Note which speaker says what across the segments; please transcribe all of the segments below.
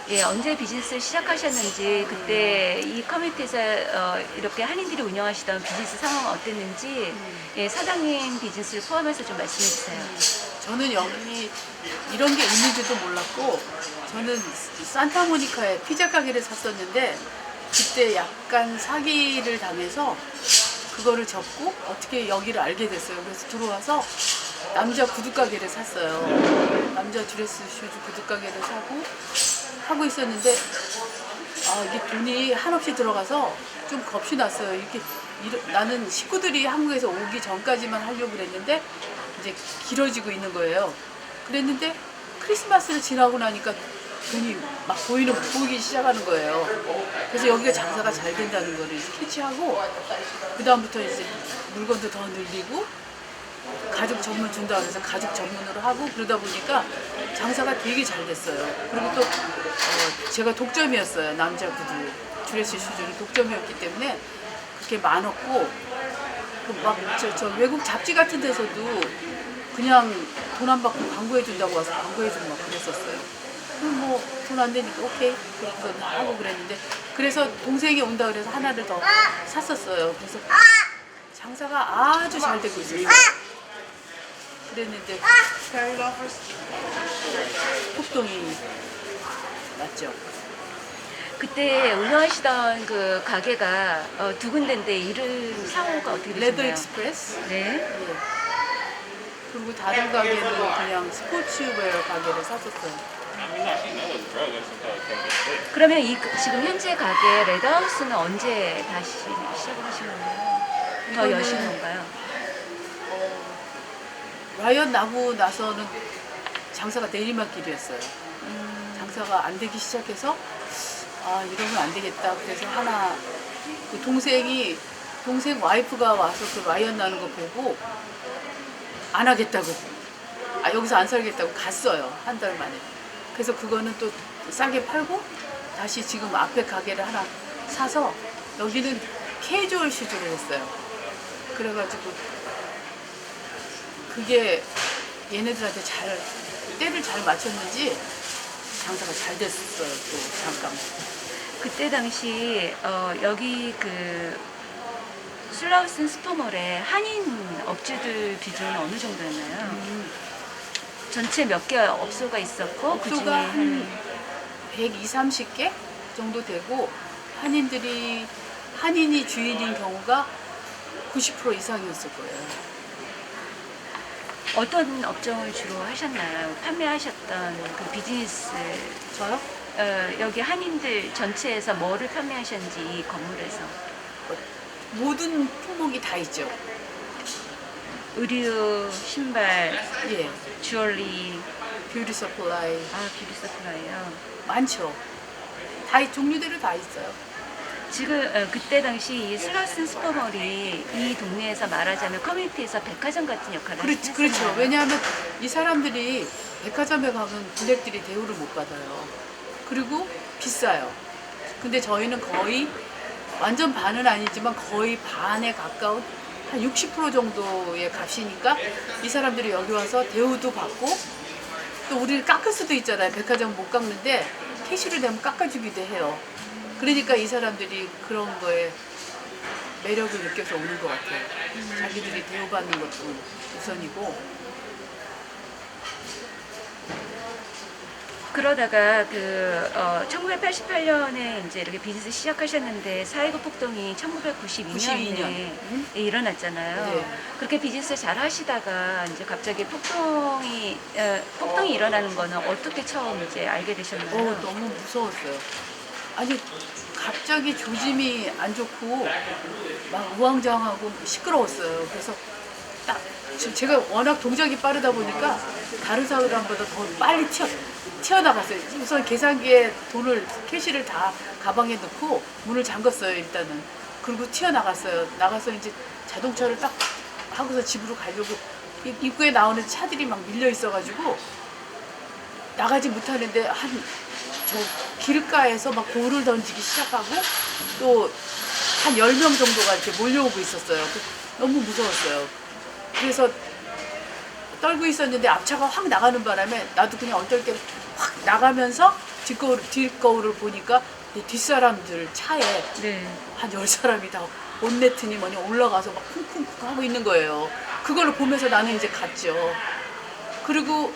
Speaker 1: 예, 언제 비즈니스를 시작하셨는지, 그때 이 커뮤니티에서 이렇게 한인들이 운영하시던 비즈니스 상황은 어땠는지, 예, 사장님 비즈니스를 포함해서 좀 말씀해 주세요.
Speaker 2: 저는 여기 이런 게 있는지도 몰랐고, 저는 산타모니카에 피자 가게를 샀었는데 그때 약간 사기를 당해서 그거를 접고 어떻게 여기를 알게 됐어요. 그래서 들어와서 남자 구두 가게를 샀어요. 남자 드레스 슈즈 구두 가게를 사고 하고 있었는데, 이게 돈이 한없이 들어가서 좀 겁이 났어요. 나는 식구들이 한국에서 오기 전까지만 하려고 그랬는데 이제 길어지고 있는 거예요. 그랬는데 크리스마스를 지나고 나니까 돈이 막 보이기 시작하는 거예요. 그래서 여기가 장사가 잘 된다는 거를 캐치하고, 그 다음부터 이제 물건도 더 늘리고 가죽 전문 준다고 해서 가죽 전문으로 하고, 그러다 보니까 장사가 되게 잘 됐어요. 그리고 또 제가 독점이었어요. 남자 구두 드레스 슈즈는 독점이었기 때문에 그렇게 많았고, 저 외국 잡지 같은 데서도 그냥 돈 안 받고 광고해 준다고 와서 광고해 주고 막 그랬었어요. 그럼 뭐 돈 안 되니까 오케이 그렇게 하고 그랬는데, 그래서 동생이 온다 그래서 하나를 더 샀었어요. 그래서 장사가 아주 잘 되고 있었어요. 그랬는데 폭동이 났죠.
Speaker 1: 그때 운영하시던 그 가게가 두 군데인데 이름 상호가 어떻게 되셨나요?
Speaker 2: 레더 익스프레스.
Speaker 1: 네.
Speaker 2: 예. 그리고 다른 가게는 그냥 스포츠웨어 가게를 샀었어요.
Speaker 1: 그러면 지금 현재 가게 레드하우스는 언제 다시 시작을 하신 건가요? 더
Speaker 2: 이거는
Speaker 1: 여신 건가요?
Speaker 2: 라이언 나고 나서는 장사가 내리막길이었어요. 장사가 안 되기 시작해서 이러면 안 되겠다. 그래서 그 동생 와이프가 와서 그 라이언 나는 거 보고 안 하겠다고, 여기서 안 살겠다고 갔어요. 한 달 만에. 그래서 그거는 또 싸게 팔고 다시 지금 앞에 가게를 하나 사서 여기는 캐주얼 슈즈를 했어요. 그래가지고 그게 얘네들한테 때를 잘 맞췄는지 장사가 잘 됐어요. 또 잠깐.
Speaker 1: 그때 당시 여기 그 슬라우슨 슈퍼몰에 한인 업주들 비중이 어느 정도였나요? 전체 몇 개 업소가 있었고 그 중에
Speaker 2: 업소가 한 120, 30개 정도 되고, 한인이 주인인 경우가 90% 이상이었을 거예요.
Speaker 1: 어떤 업종을 주로 하셨나요? 판매하셨던 그 비즈니스,
Speaker 2: 저요?
Speaker 1: 여기 한인들 전체에서 뭐를 판매하셨는지 이 건물에서.
Speaker 2: 모든 품목이 다 있죠.
Speaker 1: 의류, 신발,
Speaker 2: 예.
Speaker 1: 주얼리,
Speaker 2: 뷰티 서플라이
Speaker 1: 뷰티 서플라이요.
Speaker 2: 많죠. 종류대로 다 있어요.
Speaker 1: 지금 그때 당시 이 슬라우슨 슈퍼몰이 이 동네에서 말하자면 커뮤니티에서 백화점 같은 역할을
Speaker 2: 그렇죠.
Speaker 1: 했었나요?
Speaker 2: 왜냐하면 이 사람들이 백화점에 가면 블랙들이 대우를 못 받아요. 그리고 비싸요. 근데 저희는 거의 완전 반은 아니지만 거의 반에 가까운 한 60% 정도의 값이니까 이 사람들이 여기 와서 대우도 받고, 또 우리를 깎을 수도 있잖아요. 백화점 못 깎는데 캐시를 내면 깎아주기도 해요. 그러니까 이 사람들이 그런 거에 매력을 느껴서 오는 것 같아요. 자기들이 대우받는 것도 우선이고.
Speaker 1: 그러다가 1988년에 이제 이렇게 비즈니스 시작하셨는데 4.19 폭동이 1992년에 일어났잖아요.
Speaker 2: 네.
Speaker 1: 그렇게 비즈니스 잘 하시다가 이제 갑자기 폭동이 일어나는 거는 어떻게 처음 이제 알게 되셨나요?
Speaker 2: 너무 무서웠어요. 아니, 갑자기 조짐이 안 좋고 막 우왕좌왕하고 시끄러웠어요. 그래서 제가 워낙 동작이 빠르다 보니까 다른 사람보다 더 빨리 튀어나갔어요. 우선 계산기에 캐시를 다 가방에 넣고 문을 잠갔어요, 일단은. 그리고 튀어나갔어요. 나가서 이제 자동차를 딱 하고서 집으로 가려고 입구에 나오는 차들이 막 밀려 있어가지고 나가지 못하는데 저 길가에서 막 돌을 던지기 시작하고, 또 한 10명 정도가 이렇게 몰려오고 있었어요. 너무 무서웠어요. 그래서 떨고 있었는데 앞차가 확 나가는 바람에 나도 그냥 얼떨결에 확 나가면서 뒷거울을 보니까 내 뒷사람들 차에
Speaker 1: 네.
Speaker 2: 한 10사람이 다 본네트니 뭐니 올라가서 막 쿵쿵쿵 하고 있는 거예요. 그걸 보면서 나는 이제 갔죠. 그리고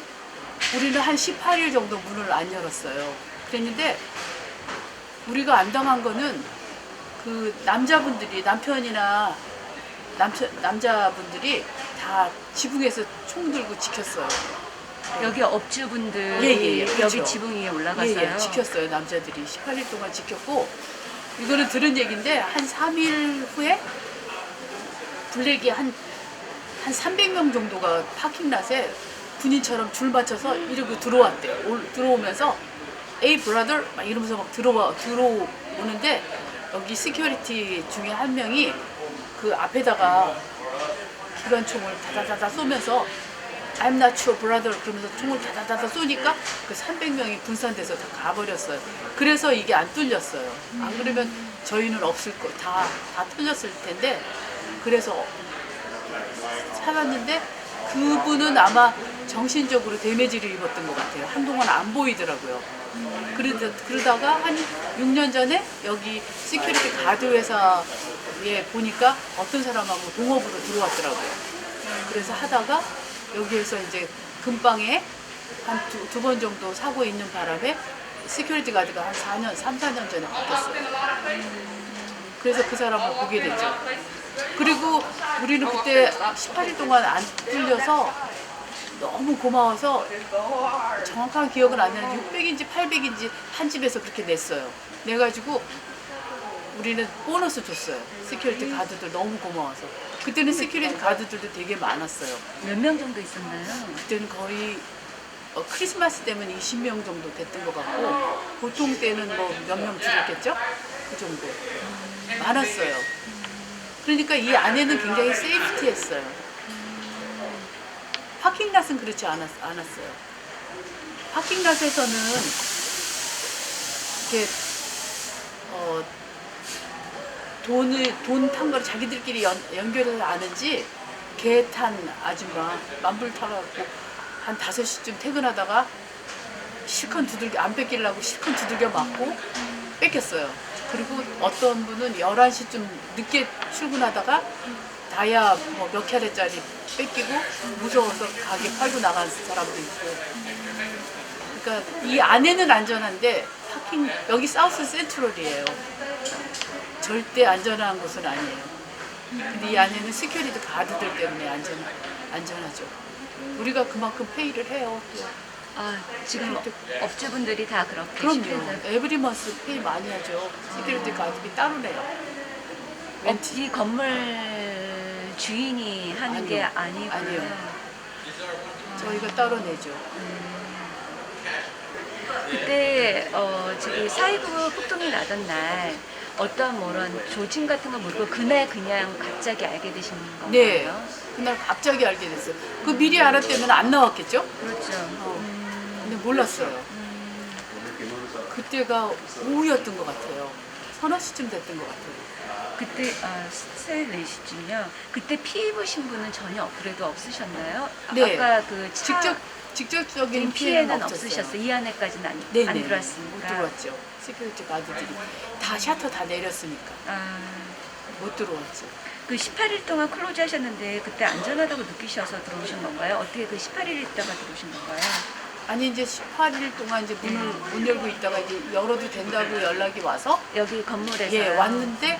Speaker 2: 우리는 한 18일 정도 문을 안 열었어요. 그랬는데 우리가 안 당한 거는 그 남자분들이 남자분들이 다 지붕에서 총 들고 지켰어요.
Speaker 1: 여기 업주분들이
Speaker 2: 예, 그렇죠.
Speaker 1: 여기 지붕 위에 올라갔어요.
Speaker 2: 지켰어요. 남자들이 18일 동안 지켰고, 이거는 들은 얘기인데 한 3일 후에 블랙이 한 300명 정도가 파킹랏에 군인처럼 줄 맞춰서 이러고 들어왔대요. 들어오면서 에이 브라더 막 이러면서 막 들어오는데 여기 시큐리티 중에 한 명이 그 앞에다가 기관총을 다다다다 쏘면서 I'm not your brother 그러면서 총을 다다다다 쏘니까 그 300명이 분산돼서 다 가버렸어요. 그래서 이게 안 뚫렸어요. 안 그러면 저희는 없을 거 다 뚫렸을 텐데 그래서 살았는데 그분은 아마 정신적으로 데미지를 입었던 것 같아요. 한동안 안 보이더라고요. 그러다가 한 6년 전에 여기 시큐리티 가드 회사에 보니까 어떤 사람하고 동업으로 들어왔더라고요. 그래서 하다가 여기에서 이제 금방에 한 두 번 정도 사고 있는 바람에 시큐리티 가드가 한 3, 4년 전에 바뀌었어요. 그래서 그 사람을 보게 됐죠. 그리고 우리는 그때 18일 동안 안 뚫려서 너무 고마워서 정확한 기억은 안 나는데 600인지 800인지 한 집에서 그렇게 냈어요. 내가지고 우리는 보너스 줬어요. 시큐리티 가드들 너무 고마워서. 그때는 시큐리티 가드들도 되게 많았어요.
Speaker 1: 몇 명 정도 있었나요?
Speaker 2: 그때는 거의 크리스마스 때문에 20명 정도 됐던 것 같고 보통 때는 뭐 몇 명 줄였겠죠? 그 정도. 많았어요. 그러니까 이 안에는 굉장히 세이프티했어요. 파킹랏은 그렇지 않았어요. 파킹랏에서는 이렇게 돈 탄 걸 자기들끼리 연결해서 아는지 개 탄 아줌마 만불 타갖고 한 5시쯤 퇴근하다가 실컷 안 뺏기려고 실컷 두들겨 맞고 뺏겼어요. 그리고 어떤 분은 11시쯤 늦게 출근하다가 다이아 뭐 몇 캬렛짜리 뺏기고 무서워서 가게 팔고 나간 사람도 있고. 그러니까 이 안에는 안전한데 여기 사우스 센트럴이에요. 절대 안전한 곳은 아니에요. 근데 이 안에는 시큐리티 가드들 때문에 안전하죠. 우리가 그만큼 페이를 해요. 또.
Speaker 1: 아, 지금 업주분들이 다 그렇게
Speaker 2: 그럼요.
Speaker 1: 시켜서
Speaker 2: 에브리먼스 페이 많이 하죠. 시큐리티 가드비 따로 내요.
Speaker 1: 이 건물 주인이 하는 게 아니고요.
Speaker 2: 아니에요. 저희가 따로 내죠.
Speaker 1: 그때 저기 4.19 폭동이 나던 날 어떤 뭐런 조짐 같은 거 모르고 그날 그냥 갑자기 알게 되신 건가요?
Speaker 2: 네. 그날 갑자기 알게 됐어요. 그 미리 알았다면 안 나왔겠죠?
Speaker 1: 그렇죠.
Speaker 2: 근데 몰랐어요. 그때가 오후였던 것 같아요. 3시쯤 됐던 것 같아요.
Speaker 1: 그때 3, 4시쯤요. 그때 피해 입으신 분은 전혀 그래도 없으셨나요?
Speaker 2: 네.
Speaker 1: 아까 그
Speaker 2: 직접적인 피해는
Speaker 1: 피해는
Speaker 2: 없었어요.
Speaker 1: 없으셨어요. 이 안에까지는 안
Speaker 2: 네네. 못
Speaker 1: 들어왔으니까.
Speaker 2: 들어왔죠. 시큐리티 가드들이 다 셔터 다 내렸으니까
Speaker 1: 아,
Speaker 2: 못 들어왔죠.
Speaker 1: 그 18일 동안 클로즈 하셨는데 그때 안전하다고 느끼셔서 들어오신 건가요? 어떻게 그 18일 있다가 들어오신 건가요?
Speaker 2: 아니 이제 18일 동안 이제 문 열고 있다가 이제 열어도 된다고 연락이 와서
Speaker 1: 여기 건물에서
Speaker 2: 예 왔는데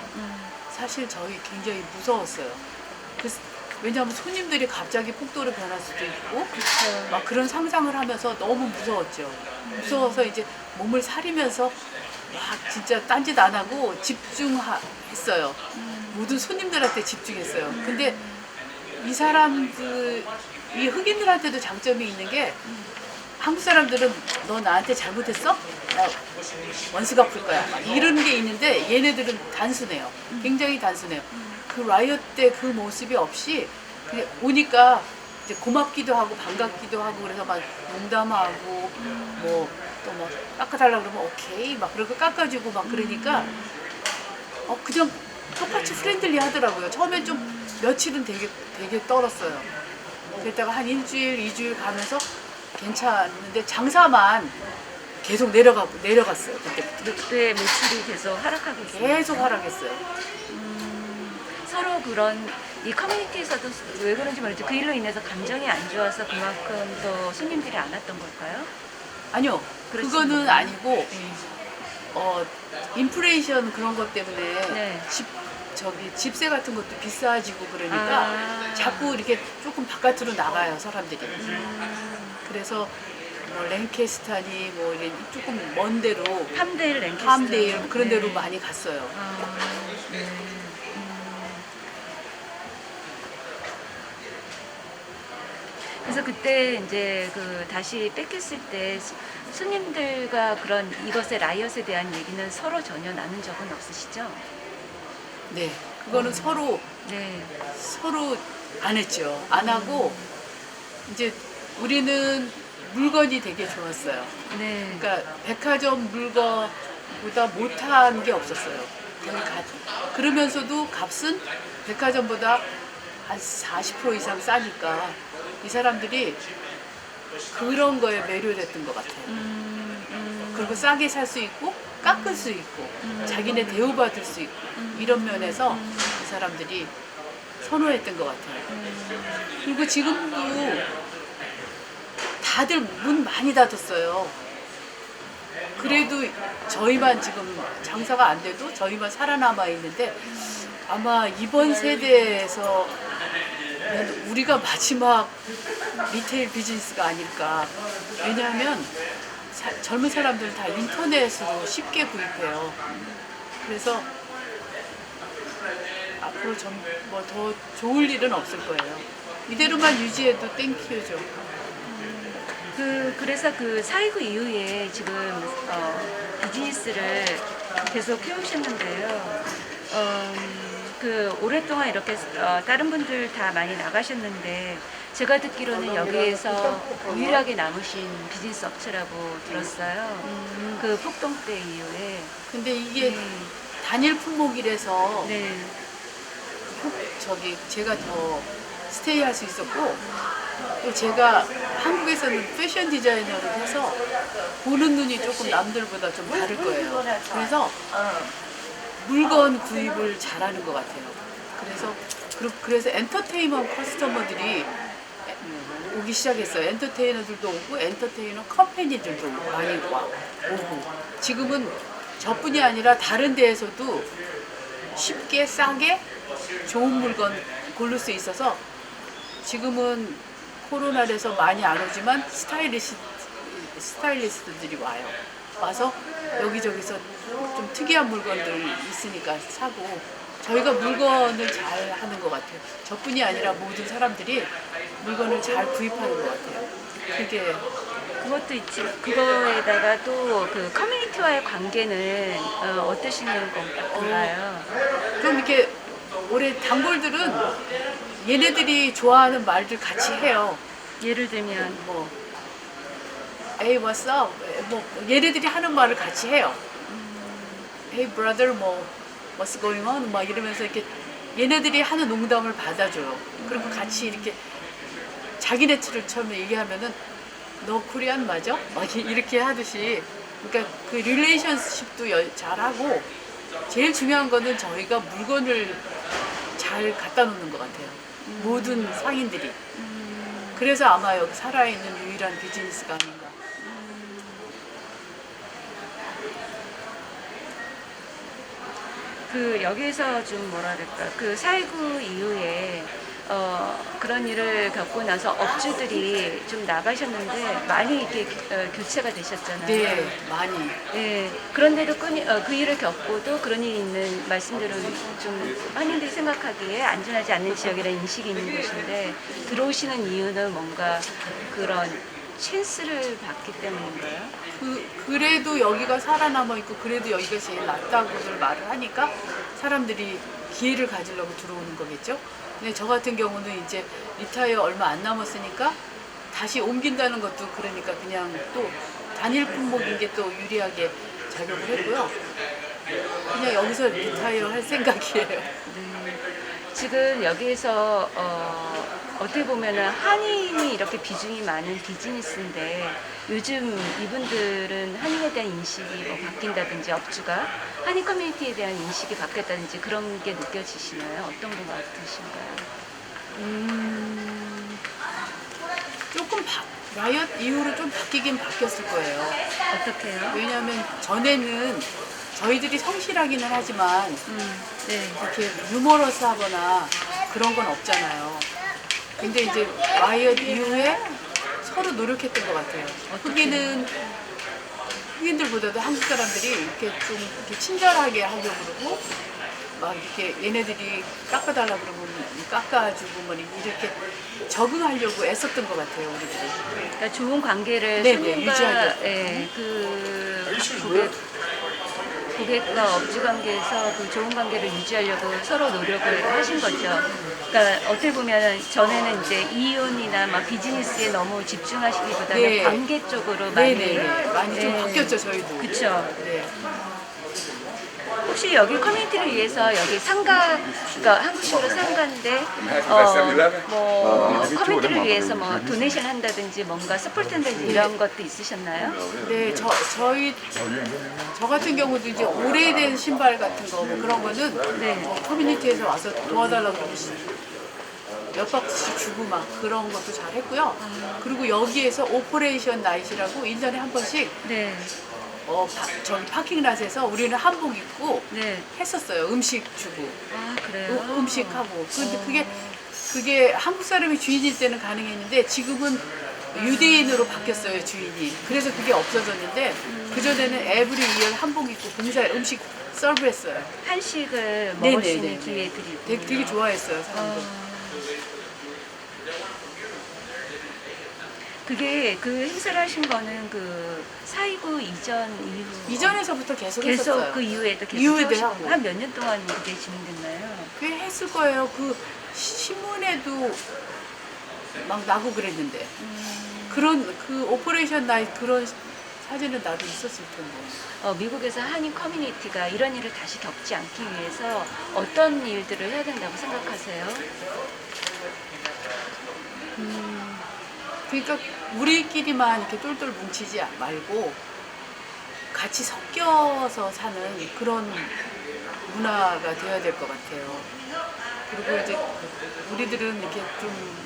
Speaker 2: 사실 저희 굉장히 무서웠어요. 왜냐하면 손님들이 갑자기 폭도로 변할 수도 있고
Speaker 1: 그렇죠.
Speaker 2: 막 그런 상상을 하면서 너무 무서웠죠. 무서워서 이제 몸을 사리면서 막 진짜 딴짓 안 하고 집중했어요. 모든 손님들한테 집중했어요. 근데 이 사람들, 이 흑인들한테도 장점이 있는 게 한국 사람들은 너 나한테 잘못했어? 나 원수 갚을 거야. 막 이런 게 있는데 얘네들은 단순해요. 굉장히 단순해요. 그 라이엇 때 그 모습이 없이 그냥 오니까 이제 고맙기도 하고 반갑기도 하고 그래서 막 농담하고 뭐 또 뭐 깎아달라 그러면 오케이 막 그러고 깎아주고 막 그러니까 그냥 똑같이 프렌들리 하더라고요. 처음엔 좀 며칠은 되게 떨었어요. 그랬다가 한 일주일, 2주일 가면서 괜찮은데 장사만 계속 내려갔어요. 그때부터
Speaker 1: 그때 매출이 계속 하락하고 있어요.
Speaker 2: 계속 하락했어요.
Speaker 1: 서로 그런 이 커뮤니티에서도 왜 그런지 모르겠지 그 일로 인해서 감정이 안 좋아서 그만큼 더 손님들이 안 왔던 걸까요?
Speaker 2: 아니요,
Speaker 1: 그렇습니다.
Speaker 2: 그거는 아니고
Speaker 1: 네.
Speaker 2: 인플레이션 그런 것 때문에
Speaker 1: 네.
Speaker 2: 집세 같은 것도 비싸지고 그러니까 자꾸 이렇게 조금 바깥으로 나가요 사람들이. 그래서 뭐 랭캐스타니 뭐 이런 조금 먼 데로
Speaker 1: 팜데일 랭캐스터.
Speaker 2: 팜데일 그런 데로
Speaker 1: 네.
Speaker 2: 많이 갔어요.
Speaker 1: 네. 그래서 그때 이제 그 다시 뺏겼을 때 손님들과 그런 이것의 라이엇에 대한 얘기는 서로 전혀 나눈 적은 없으시죠?
Speaker 2: 네, 그거는 서로
Speaker 1: 네.
Speaker 2: 안 했죠. 안 하고 이제 우리는 물건이 되게 좋았어요.
Speaker 1: 네.
Speaker 2: 그러니까 백화점 물건보다 못한 게 없었어요. 그러면서도 값은 백화점보다 한 40% 이상 싸니까 이 사람들이 그런 거에 매료됐던 것 같아요. 그리고 싸게 살 수 있고 깎을 수 있고 자기네 대우받을 수 있고 이런 면에서 이 사람들이 선호했던 것 같아요. 그리고 지금도 다들 문 많이 닫았어요. 그래도 저희만 지금 장사가 안 돼도 저희만 살아남아 있는데 아마 이번 세대에서 우리가 마지막 리테일 비즈니스가 아닐까. 왜냐하면 젊은 사람들은 다 인터넷으로 쉽게 구입해요. 그래서 앞으로 뭐 더 좋을 일은 없을 거예요. 이대로만 유지해도 땡큐죠.
Speaker 1: 그래서 그 사이구 이후에 지금 비즈니스를 계속 해오셨는데요. 그 오랫동안 이렇게 다른 분들 다 많이 나가셨는데 제가 듣기로는 여기에서 유일하게 남으신 비즈니스 업체라고 들었어요. 그 폭동 때 이후에.
Speaker 2: 근데 이게 단일 품목이라서
Speaker 1: 네.
Speaker 2: 제가 더 스테이할 수 있었고 또 제가 한국에서는 패션 디자이너를 해서 보는 눈이 조금 남들보다 좀 다를 거예요. 그래서 물건 구입을 잘하는 것 같아요. 그래서 엔터테인먼트 커스터머들이 오기 시작했어요. 엔터테이너들도 오고 엔터테이너 컴퍼니들도 많이 오고 지금은 저뿐이 아니라 다른 데에서도 쉽게 싸게 좋은 물건 고를 수 있어서 지금은 코로나라서 많이 안 오지만 스타일리스트들이 와서 여기저기서 좀 특이한 물건들 있으니까 사고 저희가 물건을 잘 하는 것 같아요. 저뿐이 아니라 모든 사람들이 물건을 잘 구입하는 것 같아요. 그게
Speaker 1: 그것도 있지. 그거에다가 또 그 커뮤니티와의 관계는 어떠시는 건가요?
Speaker 2: 좀 이렇게 올해 단골들은 얘네들이 좋아하는 말들 같이 해요.
Speaker 1: 예를 들면
Speaker 2: 뭐 Hey, what's up? 뭐 얘네들이 하는 말을 같이 해요. Hey, brother, 뭐 What's going on? 막 이러면서 이렇게 얘네들이 하는 농담을 받아줘요. 그리고 같이 이렇게 자기네들을 처음에 얘기하면은 너 코리안 맞아? 막 이렇게 하듯이 그러니까 그 릴레이션십도 잘하고 제일 중요한 거는 저희가 물건을 잘 갖다 놓는 것 같아요. 모든 상인들이. 그래서 아마 여기 살아있는 유일한 비즈니스가 아닌가.
Speaker 1: 그 여기에서 좀 뭐라 그럴까 그 살구 이후에 그런 일을 겪고 나서 업주들이 좀 나가셨는데 많이 이렇게 교체가 되셨잖아요.
Speaker 2: 네, 많이.
Speaker 1: 네, 그런데도 그 일을 겪고도 그런 일이 있는 말씀들은 좀 한인들이 생각하기에 안전하지 않는 지역이라는 인식이 있는 곳인데 들어오시는 이유는 뭔가 그런 찬스를 받기 때문인가요?
Speaker 2: 그래도 여기가 살아남아 있고 그래도 여기가 제일 낫다고들 말을 하니까 사람들이 기회를 가지려고 들어오는 거겠죠. 근데 저 같은 경우는 이제 리타이어 얼마 안 남았으니까 다시 옮긴다는 것도 그러니까 그냥 또 단일 품목인 게 또 유리하게 작용을 했고요. 그냥 여기서 리타이어 할 생각이에요.
Speaker 1: 지금 여기에서 어떻게 보면은 한인이 이렇게 비중이 많은 비즈니스인데 요즘 이분들은 한인에 대한 인식이 뭐 바뀐다든지 업주가 한인 커뮤니티에 대한 인식이 바뀌었다든지 그런 게 느껴지시나요? 어떤 거 같으신가요?
Speaker 2: 조금 라이엇 이후로 좀 바뀌긴 바뀌었을 거예요.
Speaker 1: 어떻게요?
Speaker 2: 왜냐하면 전에는 저희들이 성실하기는 하지만
Speaker 1: 네.
Speaker 2: 이렇게 유머러스하거나 그런 건 없잖아요. 근데 이제 라이엇 이후에 서로 노력했던 것 같아요. 흑인들보다도 한국 사람들이 이렇게 좀 이렇게 친절하게 하려고 그러고 막 이렇게 얘네들이 깎아달라 그러면 깎아주고 뭐 이렇게 적응하려고 애썼던 것 같아요, 우리들이.
Speaker 1: 그러니까 좋은 관계를
Speaker 2: 네네,
Speaker 1: 손님과
Speaker 2: 유지하려고.
Speaker 1: 예, 고객과 업주 관계에서 그 좋은 관계를 유지하려고 서로 노력을 하신 거죠. 그러니까 어떻게 보면 전에는 이제 이윤이나 막 비즈니스에 너무 집중하시기보다는
Speaker 2: 네.
Speaker 1: 관계 쪽으로 많이
Speaker 2: 네네네. 많이 좀
Speaker 1: 예,
Speaker 2: 바뀌었죠, 저희도.
Speaker 1: 그렇죠.
Speaker 2: 네.
Speaker 1: 혹시 여기 커뮤니티를 위해서 여기 상가, 그러니까 한국식으로 상가인데 뭐 커뮤니티를 위해서 뭐 도네이션 한다든지 뭔가 서포트 한다든지 이런 것도 있으셨나요?
Speaker 2: 네, 저 같은 경우도 이제 오래된 신발 같은 거 뭐 그런 거는
Speaker 1: 네.
Speaker 2: 뭐 커뮤니티에서 와서 도와달라고 그러고 몇 박스씩 주고 막 그런 것도 잘 했고요. 그리고 여기에서 오퍼레이션 나잇이라고 1년에 한 번씩
Speaker 1: 네.
Speaker 2: 저기 파킹랏에서 우리는 한복 입고
Speaker 1: 네.
Speaker 2: 했었어요. 음식 주고
Speaker 1: 아, 그래요?
Speaker 2: 음식하고. 근데 그게 한국 사람이 주인일 때는 가능했는데 지금은 유대인으로 바뀌었어요, 주인이. 그래서 그게 없어졌는데 그전에는 에브리 이어 한복 입고 음식 서브했어요.
Speaker 1: 한식을 먹을 수 있는
Speaker 2: 네네네.
Speaker 1: 기회들이
Speaker 2: 되게 좋아했어요, 사람들.
Speaker 1: 그게 그 행사를 하신 거는 그 4.29 이전 이후
Speaker 2: 이전에서부터 계속 했었어요.
Speaker 1: 그 이후에도 계속
Speaker 2: 이후에도
Speaker 1: 하시고
Speaker 2: 하고.
Speaker 1: 한 몇 년 동안 그게 진행됐나요?
Speaker 2: 꽤 했을 거예요. 그 신문에도 막 나고 그랬는데. 그런 그 오퍼레이션 나잇 그런 사진은 나도 있었을 텐데.
Speaker 1: 미국에서 한인 커뮤니티가 이런 일을 다시 겪지 않기 위해서 어떤 일들을 해야 된다고 생각하세요?
Speaker 2: 그러니까 우리끼리만 이렇게 똘똘 뭉치지 말고 같이 섞여서 사는 그런 문화가 되어야 될 것 같아요. 그리고 이제 우리들은 이렇게 좀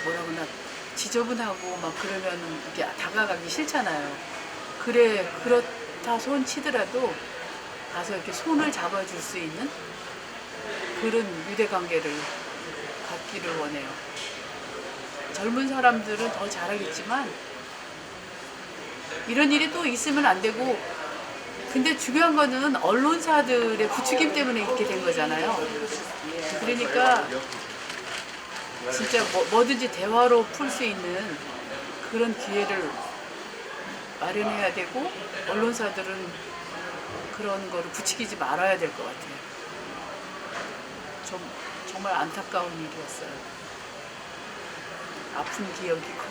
Speaker 2: 뭐라 그러나 지저분하고 막 그러면 이렇게 다가가기 싫잖아요. 그렇다 손 치더라도 가서 이렇게 손을 잡아줄 수 있는 그런 유대 관계를 갖기를 원해요. 젊은 사람들은 더 잘하겠지만 이런 일이 또 있으면 안 되고, 근데 중요한 거는 언론사들의 부추김 때문에 이렇게 된 거잖아요. 그러니까 진짜 뭐든지 대화로 풀 수 있는 그런 기회를 마련해야 되고, 언론사들은 그런 거를 부추기지 말아야 될 것 같아요. 정말 안타까운 일이었어요. 아픈 기억이고.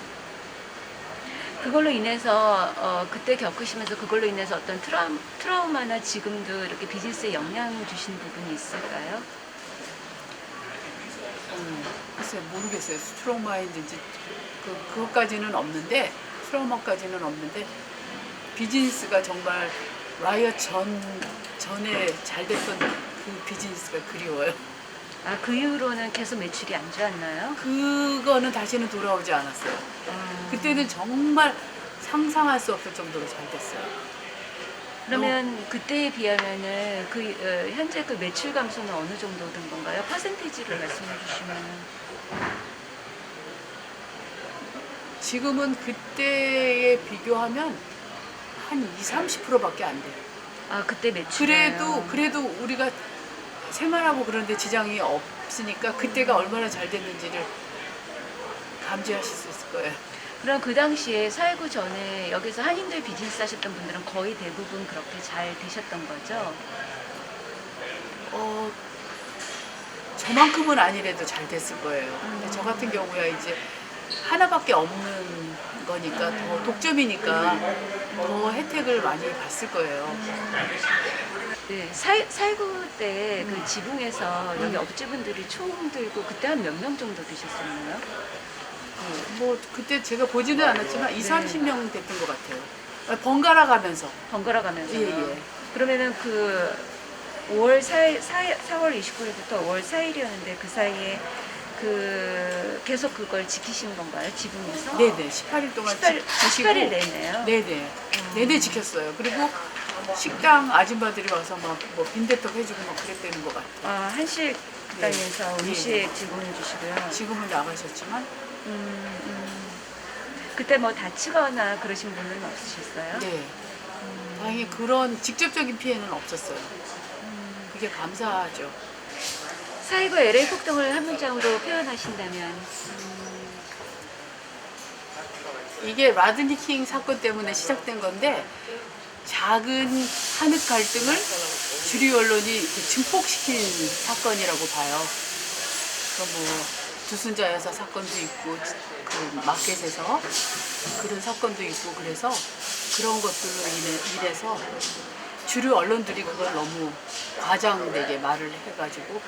Speaker 1: 그걸로 인해서 그때 겪으시면서 그걸로 인해서 어떤 트라우마나 지금도 이렇게 비즈니스에 영향 주신 부분이 있을까요?
Speaker 2: 글쎄 모르겠어요. 트라우마인지 그것까지는 없는데, 트라우마까지는 없는데, 비즈니스가 정말 라이엇 전에 잘 됐던 그 비즈니스가 그리워요.
Speaker 1: 아, 그 이후로는 계속 매출이 안 좋았나요?
Speaker 2: 그거는 다시는 돌아오지 않았어요. 그때는 정말 상상할 수 없을 정도로 잘 됐어요.
Speaker 1: 그러면 그때에 비하면은 현재 그 매출 감소는 어느 정도 된 건가요? 퍼센테이지를 말씀해 주시면.
Speaker 2: 지금은 그때에 비교하면 한 20-30%밖에 안 돼요.
Speaker 1: 아, 그때 매출.
Speaker 2: 그래도 우리가 생활하고 그런데 지장이 없으니까 그때가 얼마나 잘 됐는지를 감지하실 수 있을 거예요.
Speaker 1: 그럼 그 당시에 4.19 전에 여기서 한인들 비즈니스 하셨던 분들은 거의 대부분 그렇게 잘 되셨던 거죠?
Speaker 2: 저만큼은 아니래도 잘 됐을 거예요. 근데 저 같은 경우야 이제 하나밖에 없는 거니까 더 독점이니까 더 혜택을 많이 봤을 거예요.
Speaker 1: 네, 4.19 때 그 지붕에서 여기 업주분들이 총 들고 그때 한 몇 명 정도 되셨었나요?
Speaker 2: 뭐 그때 제가 보지는 않았지만 2,
Speaker 1: 네.
Speaker 2: 30명 됐던 것 같아요. 번갈아 가면서.
Speaker 1: 번갈아 가면서.
Speaker 2: 예, 예.
Speaker 1: 그러면은 그 4월 29일부터 5월 4일이었는데 그 사이에 그 계속 그걸 지키신 건가요? 지붕에서?
Speaker 2: 네네. 18일 동안
Speaker 1: 18일 내내요?
Speaker 2: 네네. 내내 지켰어요. 그리고 식당 아줌마들이 와서 막 뭐 빈대떡 해주고 막 그랬다는 것 같아요.
Speaker 1: 아, 한식당에서
Speaker 2: 네.
Speaker 1: 음식
Speaker 2: 네.
Speaker 1: 제공해 주시고요.
Speaker 2: 지금은 나가셨지만
Speaker 1: 그때 뭐 다치거나 그러신 분은 없으셨어요?
Speaker 2: 네. 다행히 그런 직접적인 피해는 없었어요. 그게 감사하죠.
Speaker 1: 4.19 LA 폭동을 한 문장으로 표현하신다면
Speaker 2: 이게 라드니 킹 사건 때문에 시작된 건데 작은 한흑 갈등을 주류 언론이 이렇게 증폭시킨 사건이라고 봐요. 뭐 두순자 여사 사건도 있고 그 마켓에서 그런 사건도 있고 그래서 그런 것들로 인해서 주류 언론들이 그걸 너무 과장되게 말을 해가지고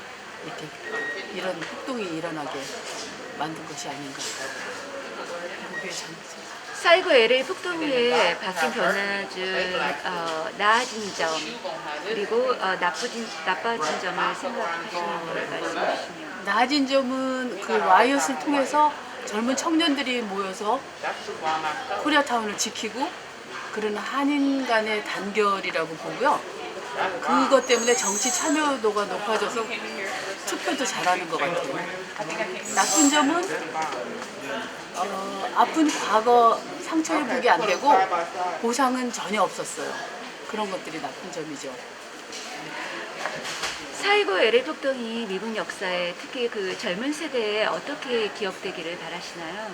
Speaker 2: 이렇게 이런 폭동이 일어나게 만든 것이 아닌가. 그게 참
Speaker 1: 4.19 LA 폭동 후에 바뀐 변화 중 나아진 점 그리고 나빠진 점을 생각하시는 걸 말씀해 주시면.
Speaker 2: 나아진 점은 그 라이엇을 통해서 젊은 청년들이 모여서 코리아타운을 지키고 그런 한인 간의 단결이라고 보고요. 그것 때문에 정치 참여도가 높아져서 투표도 잘하는 것 같아요. 나쁜 점은 아픈 과거 상처 회복이 안 되고 보상은 전혀 없었어요. 그런 것들이 나쁜 점이죠.
Speaker 1: 4.19 LA 폭동이 미국 역사에 특히 그 젊은 세대에 어떻게 기억되기를 바라시나요?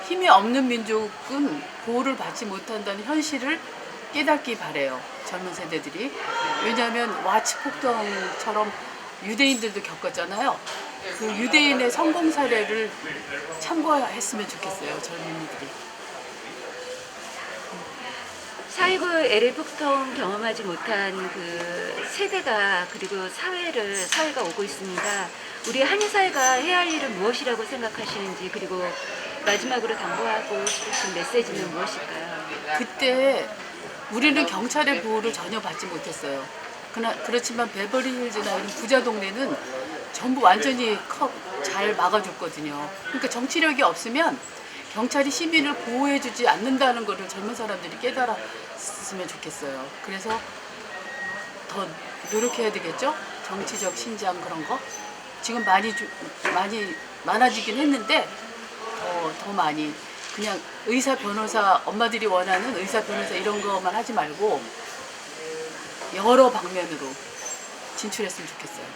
Speaker 2: 힘이 없는 민족은 보호를 받지 못한다는 현실을 깨닫기 바래요. 젊은 세대들이. 왜냐하면 와치 폭동처럼 유대인들도 겪었잖아요. 그 유대인의 성공 사례를 참고했으면 좋겠어요. 젊은이들이.
Speaker 1: 4.19 LA 폭동 경험하지 못한 그 세대가 그리고 사회가 오고 있습니다. 우리 한인 사회가 해야 할 일은 무엇이라고 생각하시는지 그리고 마지막으로 당부하고 싶으신 메시지는 무엇일까요?
Speaker 2: 그때 우리는 경찰의 보호를 전혀 받지 못했어요. 그렇지만 베버리힐즈나 이런 부자 동네는 전부 완전히 잘 막아줬거든요. 그러니까 정치력이 없으면 경찰이 시민을 보호해주지 않는다는 것을 젊은 사람들이 깨달았으면 좋겠어요. 그래서 더 노력해야 되겠죠? 정치적 신장 그런 거. 지금 많이 많아지긴 했는데 더 많이 그냥 의사, 변호사, 엄마들이 원하는 의사, 변호사 이런 것만 하지 말고 여러 방면으로 진출했으면 좋겠어요.